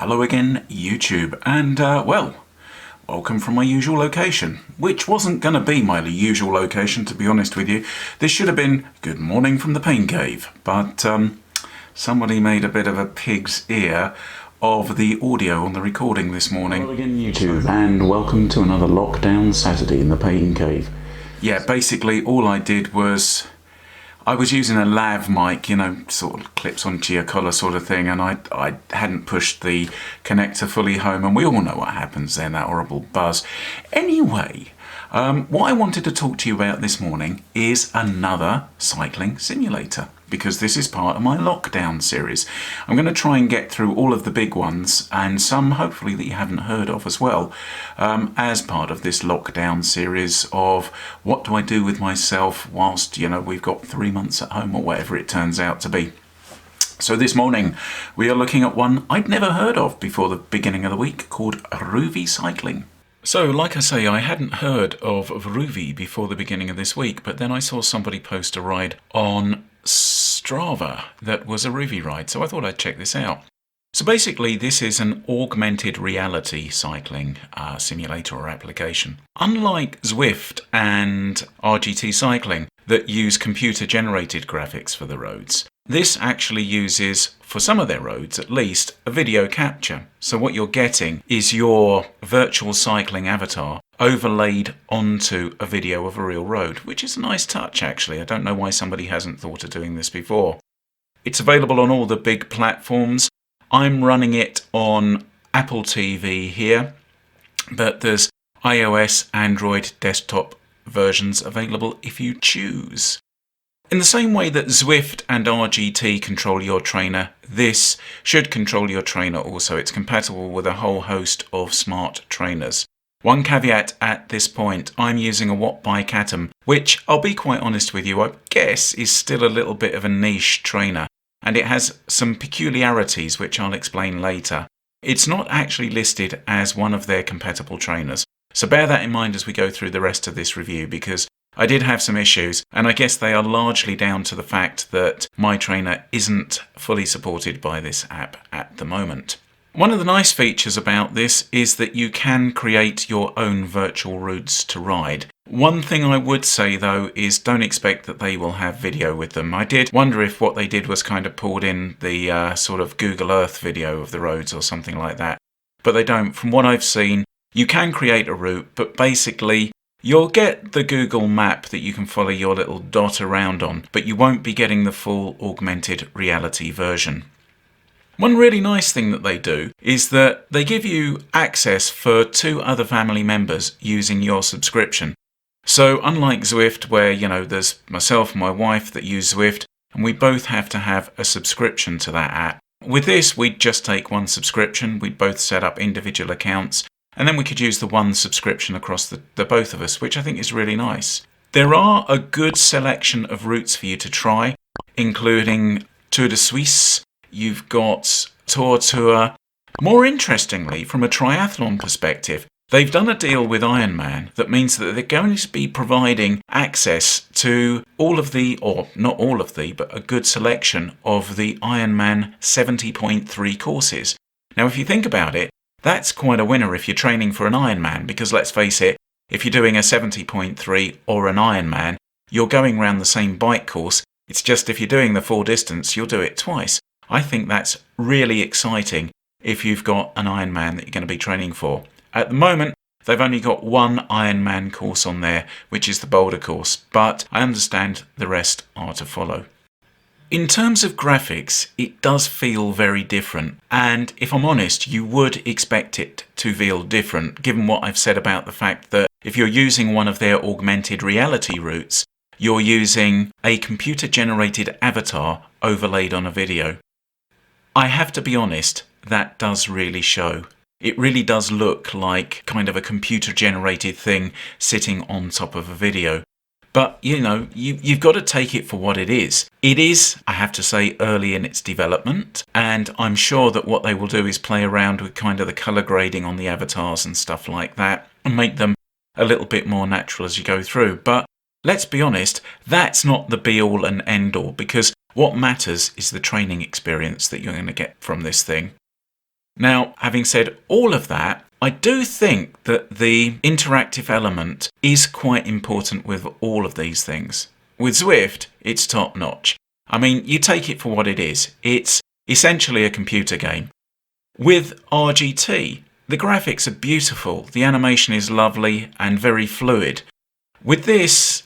Hello again, YouTube, and welcome from my usual location, which wasn't going to be my usual location, to be honest with you. This should have been good morning from the pain cave, but somebody made a bit of a pig's ear of the audio on the recording this morning. Hello again, YouTube, and welcome to another lockdown Saturday in the pain cave. Yeah, basically all I did was I was using a lav mic, you know, sort of clips onto your collar sort of thing, and I hadn't pushed the connector fully home, and we all know what happens then, that horrible buzz. Anyway, what I wanted to talk to you about this morning is another cycling simulator, because this is part of my lockdown series. I'm going to try and get through all of the big ones, and some hopefully that you haven't heard of as well, as part of this lockdown series of what do I do with myself whilst, you know, we've got 3 months at home or whatever it turns out to be. So this morning we are looking at one I'd never heard of before the beginning of the week, called Rouvy cycling. So, like I say, I hadn't heard of Rouvy before the beginning of this week, but then I saw somebody post a ride on Strava that was a Rouvy ride, so I thought I'd check this out. So basically, this is an augmented reality cycling simulator or application. Unlike Zwift and RGT cycling that use computer-generated graphics for the roads, this actually uses, for some of their roads at least, a video capture. So what you're getting is your virtual cycling avatar overlaid onto a video of a real road, which is a nice touch actually. I don't know why somebody hasn't thought of doing this before. It's available on all the big platforms. I'm running it on Apple TV here, but there's iOS, Android, desktop versions available if you choose. In the same way that Zwift and RGT control your trainer, this should control your trainer also. It's compatible with a whole host of smart trainers. One caveat at this point, I'm using a WattBike Atom, which I'll be quite honest with you, I guess is still a little bit of a niche trainer, and it has some peculiarities which I'll explain later. It's not actually listed as one of their compatible trainers, so bear that in mind as we go through the rest of this review, because I did have some issues, and I guess they are largely down to the fact that my trainer isn't fully supported by this app at the moment. One of the nice features about this is that you can create your own virtual routes to ride. One thing I would say though is don't expect that they will have video with them. I did wonder if what they did was kind of pulled in the sort of Google Earth video of the roads or something like that, but they don't. From what I've seen, you can create a route, but basically you'll get the Google map that you can follow your little dot around on, but you won't be getting the full augmented reality version. One really nice thing that they do is that they give you access for 2 other family members using your subscription. So unlike Zwift, where, you know, there's myself and my wife that use Zwift, and we both have to have a subscription to that app. With this, we'd just take one subscription, we'd both set up individual accounts, and then we could use the one subscription across the both of us, which I think is really nice. There are a good selection of routes for you to try, including Tour de Suisse, you've got Tour. More interestingly, from a triathlon perspective, they've done a deal with Ironman that means that they're going to be providing access to all of the, or not all of the, but a good selection of the Ironman 70.3 courses. Now, if you think about it, that's quite a winner if you're training for an Ironman, because let's face it, if you're doing a 70.3 or an Ironman, you're going around the same bike course. It's just if you're doing the full distance, you'll do it twice. I think that's really exciting if you've got an Ironman that you're going to be training for. At the moment, they've only got one Ironman course on there, which is the Boulder course, but I understand the rest are to follow. In terms of graphics, it does feel very different, and if I'm honest, you would expect it to feel different, given what I've said about the fact that if you're using one of their augmented reality routes, you're using a computer-generated avatar overlaid on a video. I have to be honest, that does really show. It really does look like kind of a computer-generated thing sitting on top of a video. But, you know, you've got to take it for what it is. It is, I have to say, early in its development, and I'm sure that what they will do is play around with kind of the colour grading on the avatars and stuff like that, and make them a little bit more natural as you go through. But let's be honest, that's not the be-all and end-all, because what matters is the training experience that you're going to get from this thing. Now, having said all of that, I do think that the interactive element is quite important with all of these things. With Zwift, it's top notch. I mean, you take it for what it is. It's essentially a computer game. With RGT, the graphics are beautiful, the animation is lovely and very fluid. With this,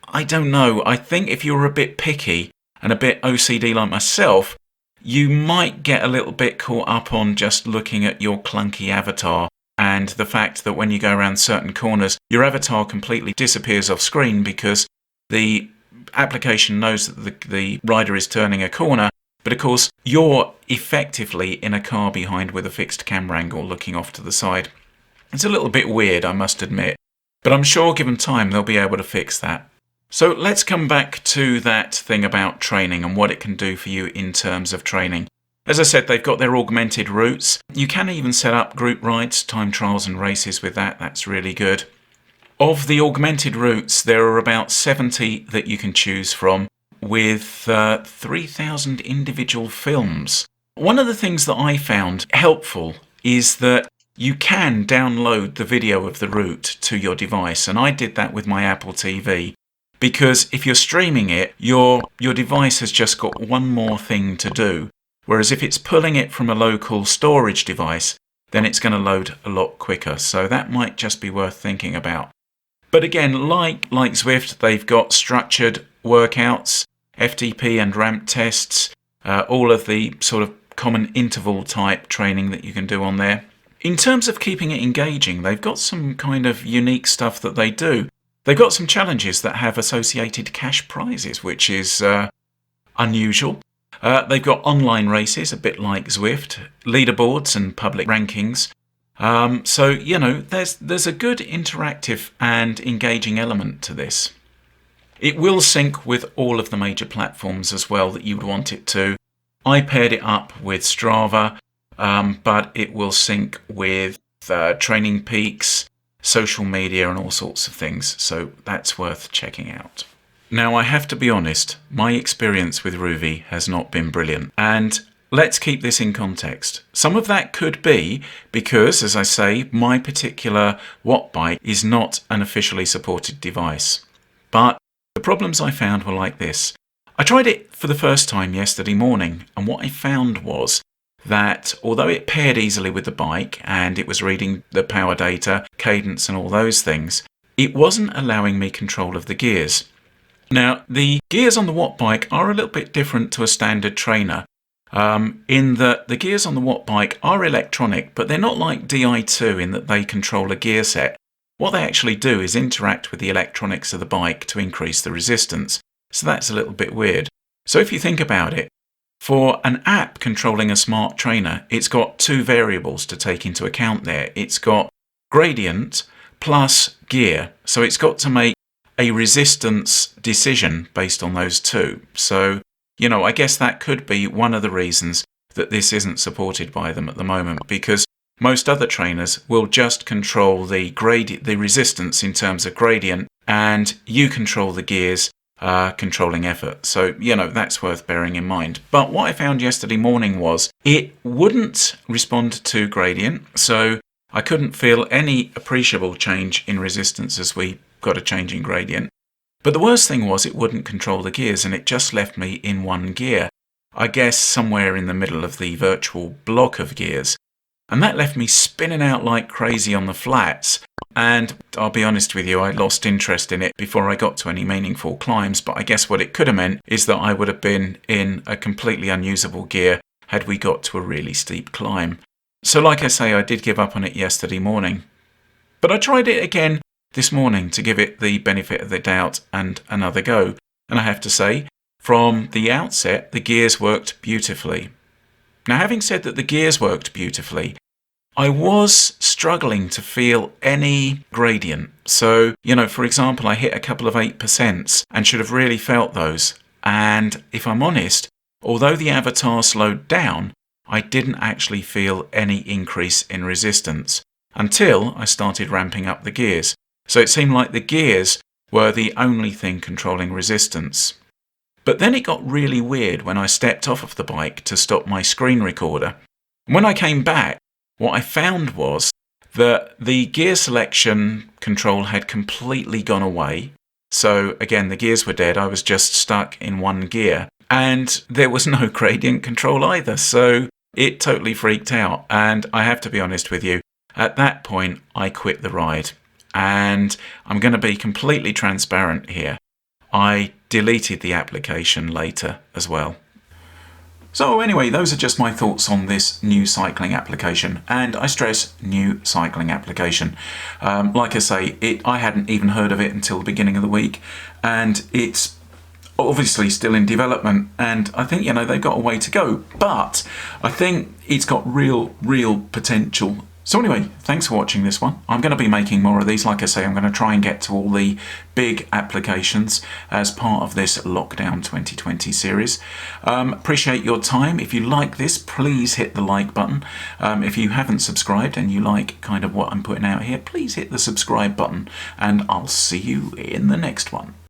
I don't know, I think if you're a bit picky and a bit OCD like myself, you might get a little bit caught up on just looking at your clunky avatar and the fact that when you go around certain corners, your avatar completely disappears off screen because the application knows that the rider is turning a corner, but of course you're effectively in a car behind with a fixed camera angle looking off to the side. It's a little bit weird, I must admit, but I'm sure given time they'll be able to fix that. So let's come back to that thing about training and what it can do for you in terms of training. As I said, they've got their augmented routes. You can even set up group rides, time trials and races with that. That's really good. Of the augmented routes, there are about 70 that you can choose from with 3,000 individual films. One of the things that I found helpful is that you can download the video of the route to your device, and I did that with my Apple TV. Because if you're streaming it, your device has just got one more thing to do. Whereas if it's pulling it from a local storage device, then it's going to load a lot quicker. So that might just be worth thinking about. But again, like Zwift, they've got structured workouts, FTP and ramp tests, all of the sort of common interval type training that you can do on there. In terms of keeping it engaging, they've got some kind of unique stuff that they do. They've got some challenges that have associated cash prizes, which is unusual. They've got online races, a bit like Zwift, leaderboards and public rankings. So, you know, there's a good interactive and engaging element to this. It will sync with all of the major platforms as well that you would want it to. I paired it up with Strava, but it will sync with Training Peaks, social media and all sorts of things, so that's worth checking out. Now, I have to be honest, my experience with Rouvy has not been brilliant, and let's keep this in context. Some of that could be because, as I say, my particular WattBike is not an officially supported device. But the problems I found were like this. I tried it for the first time yesterday morning, and what I found was that although it paired easily with the bike and it was reading the power data, cadence and all those things, it wasn't allowing me control of the gears. Now, the gears on the WattBike are a little bit different to a standard trainer in that the gears on the WattBike are electronic, but they're not like Di2 in that they control a gear set. What they actually do is interact with the electronics of the bike to increase the resistance. So that's a little bit weird. So if you think about it, for an app controlling a smart trainer, it's got two variables to take into account there. It's got gradient plus gear. So it's got to make a resistance decision based on those two. So, you know, I guess that could be one of the reasons that this isn't supported by them at the moment, because most other trainers will just control the resistance in terms of gradient, and you control the gears controlling effort. So, you know, that's worth bearing in mind. But what I found yesterday morning was it wouldn't respond to gradient, so I couldn't feel any appreciable change in resistance as we got a change in gradient. But the worst thing was it wouldn't control the gears, and it just left me in one gear. I guess somewhere in the middle of the virtual block of gears. And that left me spinning out like crazy on the flats. And I'll be honest with you, I lost interest in it before I got to any meaningful climbs. But I guess what it could have meant is that I would have been in a completely unusable gear had we got to a really steep climb. So like I say, I did give up on it yesterday morning. But I tried it again this morning to give it the benefit of the doubt and another go. And I have to say, from the outset, the gears worked beautifully. Now, having said that the gears worked beautifully, I was struggling to feel any gradient. So, you know, for example, I hit a couple of 8% and should have really felt those. And if I'm honest, although the avatar slowed down, I didn't actually feel any increase in resistance until I started ramping up the gears. So it seemed like the gears were the only thing controlling resistance. But then it got really weird when I stepped off of the bike to stop my screen recorder. When I came back, what I found was that the gear selection control had completely gone away. So again, the gears were dead. I was just stuck in one gear, and there was no gradient control either. So it totally freaked out. And I have to be honest with you, at that point, I quit the ride. And I'm going to be completely transparent here. I deleted the application later as well. So anyway, those are just my thoughts on this new cycling application, and I stress new cycling application. Like I say, I hadn't even heard of it until the beginning of the week, and it's obviously still in development, and I think, they've got a way to go, but I think it's got real potential. So anyway, thanks for watching this one. I'm going to be making more of these. Like I say, I'm going to try and get to all the big applications as part of this Lockdown 2020 series. Appreciate your time. If you like this, please hit the like button. If you haven't subscribed and you like kind of what I'm putting out here, please hit the subscribe button, and I'll see you in the next one.